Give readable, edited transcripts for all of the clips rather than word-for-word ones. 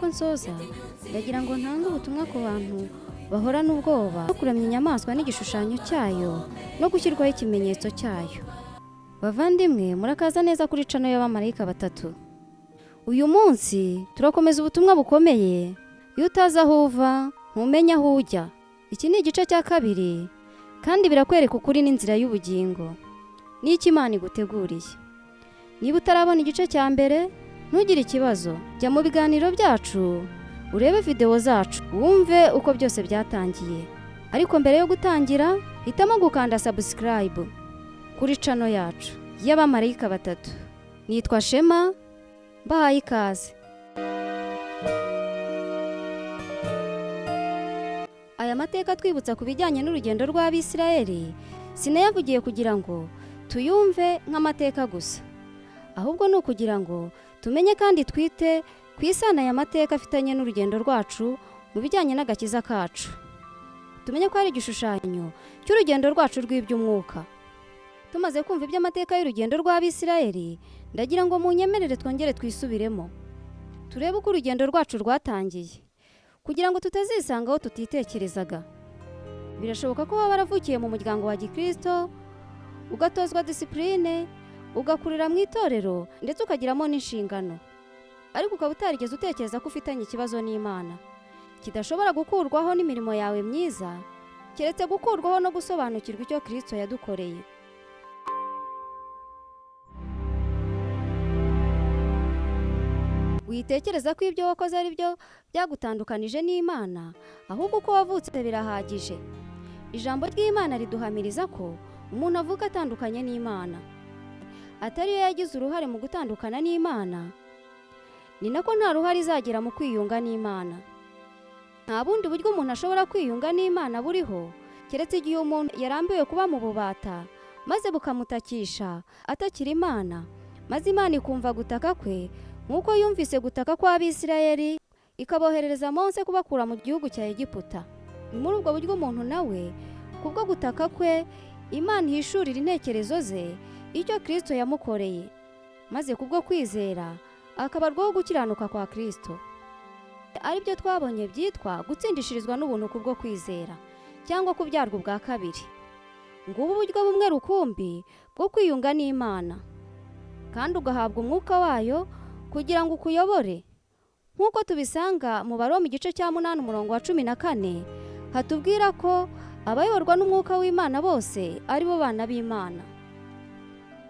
nsoza ndagira ngo ntange ubutumwa ku bantu bahorana ubwoba no kuramya inyamaswa n'igishushanyo cyayo no gushyirwaho ikimenyetso cyayo. Bavandimwe, murakaza neza kuri channel y'abamarayika batatu. Uyu munsi turakomeza ubutumwa bukomeye. Iyo utazi aho uva ntumenya aho ujya. Iki ni igice cya kabiri kandi birakwereka ukuri n'inzira y'ubugingo n'icyo Imana iguteguriye. Niba utarabona igice cya mbere ntugire ikibazo, jya mu biganiro byacu urebe video zacu wumve uko byose byatangiye. Ariko mbere yo gutangira hitamo gukanda subscribe kuri channel yacu y'abamarayika batatu. Nitwa Shema, mbahaye ikaze. Aya mateka twibutsa ku bijyanye n'urugendo rw'Abisirayeli sinayavugiye kugira ngo tuyumve nk'amateka gusa, ahubwo ni ukugira ngo tumenye kandi twite ku isano aya mateka afitanye n'urugendo rwacu mu bijyanye n'agakiza kacu. Tumenye ko ari igishushanyo cy'urugendo rwacu rw'iby'umwuka. Tumaze kumva iby'amateka y'urugendo rw'Abisirayeli, ndagira ngo munyemerere twongere twisubiremo turebe uko urugendo rwacu rwatangiye, kugira ngo tutazisanga aho tutitekerezaga. Birashoboka ko waba waravukiye mu muryango wa Gikristo, ugatozwa disipurine, ugakurira mu itorero ndetse ukagiramo n'inshingano, ariko ukaba utarigeze utekereza ko ufitanye ikibazo n'Imana kidashobora gukurwaho n'imirimo yawe myiza, keretse gukurwaho no gusobanukirwa icyo Kristo yadukoreye. Witekereza ko ibyo wakoze ari byo byagutandukanije n'Imana, ahubwo uko wavutse birahagije. Ijambo ry'Imana riduhamiriza ko umuntu avuka atandukanye n'Imana, atari yo yagize uruhare mu gutandukana n'Imana, ni nako nta ruhare izagira mu kwiyunga n'Imana. Nta bundi buryo umuntu ashobora kwiyunga n'Imana buriho, keretse igihe umuntu yarambiwe kuba mu bubata maze bukamutakisha atakira Imana, maze Imana ikumva gutaka kwe nk'uko yumvise gutaka kw'Abisirayeli ikaboherereza Mose kubakura mu gihugu cya Egiputa. Ni muri ubwo buryo umuntu nawe kubwo gutaka kwe Imana ihishurira intekerezo ze icyo Kristo yamukoreye, maze kubwo kwizera akabarwaho gukiranuka kwa Kristo. Ari byo twabonye byitwa gutsindishirizwa n'ubuntu kubwo kwizera cyangwa kubyarwa ubwa kabiri. Ngubu uburyo bumwe rukumbi bwo kwiyunga n'Imana kandi ugahabwa umwuka wayo kugira ngo ukuyobore, nk'uko tubisanga mu Baroma igice cya 8 umurongo wa 14 hatubwira ko abayoborwa n'umwuka w'Imana bose ari bo bana b'Imana.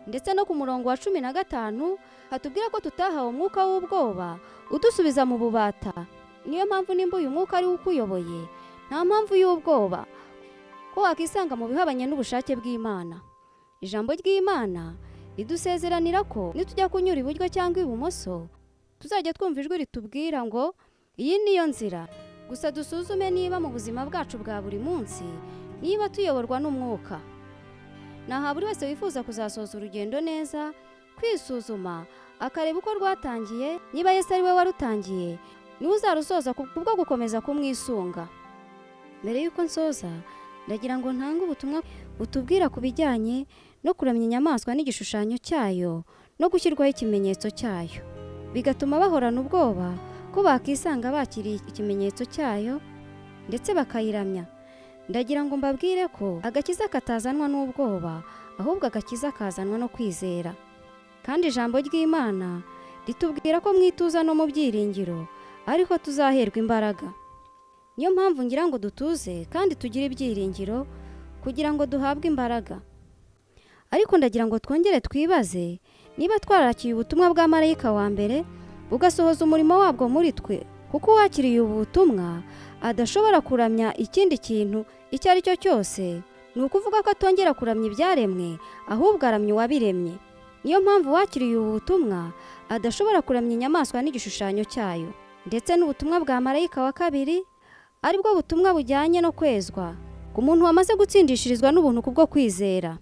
Ndetse no ku murongo wa 15 hatubwira ko tutahawe umwuka w'ubwoba udusubiza mu bubata. Niyo mpamvu nimba uyu mwuka ari ukuyoboye, nta mpamvu y'ubwoba ko wakisanga mu bihabanye n'ubushake bw'Imana. Ijambo ry'Imana ridusezeranira ko nitujya kunyura iburyo cyangwa ibumoso tuzajya twumva ijwi ritubwira ngo iyi niyo nzira. Gusa dusuzume niba mu buzima bwacu bwa buri munsi niba tuyoborwa n'umwuka. Naha buri wese wifuza kuzasoza urugendo neza kwisuzuma akareba uko rwatangiye, niba Yesu ari we warutangiye niwe uzarusoza kubwo gukomeza kumwisunga. Mbere y'uko nsoza ndagira ngo ntange ubutumwa butubwira ku bijyanye no kuramya inyamaswa n'igishushanyo cyayo no gushyirwaho ikimenyetso cyayo, bigatuma bahorana ubwoba ko bakisanga bakiriye ikimenyetso cyayo ndetse bakayiramya. Ndagira ngo mbabwire ko agakiza katazanwa n'ubwoba, ahubwo agakiza kazanwa no kwizera. Kandi ijambo ry'Imana ritubwira ko mwituza no mu byiringiro ariko tuzaherwa imbaraga. Niyo mpamvu ngira ngo dutuze kandi tugire ibyiringiro kugira ngo duhabwe imbaraga. Ariko ndagira ngo twongere twibaze niba twarakiye ubutumwa bwa marayika wa mbere bugasohoza umurimo wabwo muri twe, kuko uwakiriye ubu butumwa adashobora kuramya ikindi kintu icyo ari cyo cyose, ni ukuvuga ko atongera kuramya ibyaremwe ahubwo aramya uwabiremye. Niyo mpamvu uwakiriye ubu butumwa adashobora kuramya inyamaswa n'igishushanyo cyayo. Ndetse n'ubutumwa bwa marayika wa kabiri ari bwo butumwa bujyanye no kwezwa ku muntu wamaze gutsindishirizwa n'ubuntu kubwo kwizera.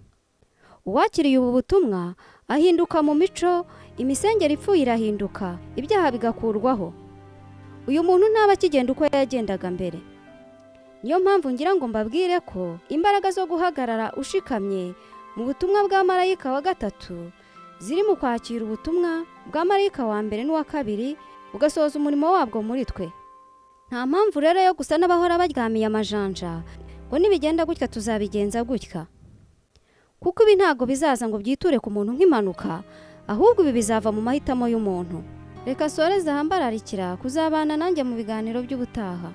Uwakiriye ubu butumwa ahinduka mu mico, imisengero ipfuye irahinduka, ibyaha bigakurwaho. Uyu muntu ntaba akigenda uko yagendaga mbere. Niyo mpamvu ngira ngo mbabwire ko imbaraga zo guhagarara ushikamye mu butumwa bwa marayika wa gatatu ziri mu kwakira ubutumwa bwa marayika wa mbere n'uwa kabiri ugasohoza umurimo wabwo muri twe. Nta mpamvu rero yo gusa n'abahora baryamiye amajanja ngo nibigenda gutya tuzabigenza gutya, kuko ibi ntago bizaza ngo byiture ku muntu nk'impanuka, ahubwo ibi bizava mu mahitamo y'umuntu. Reka soreza hambararikira kuzabana nanjye mu biganiro by'ubutaha.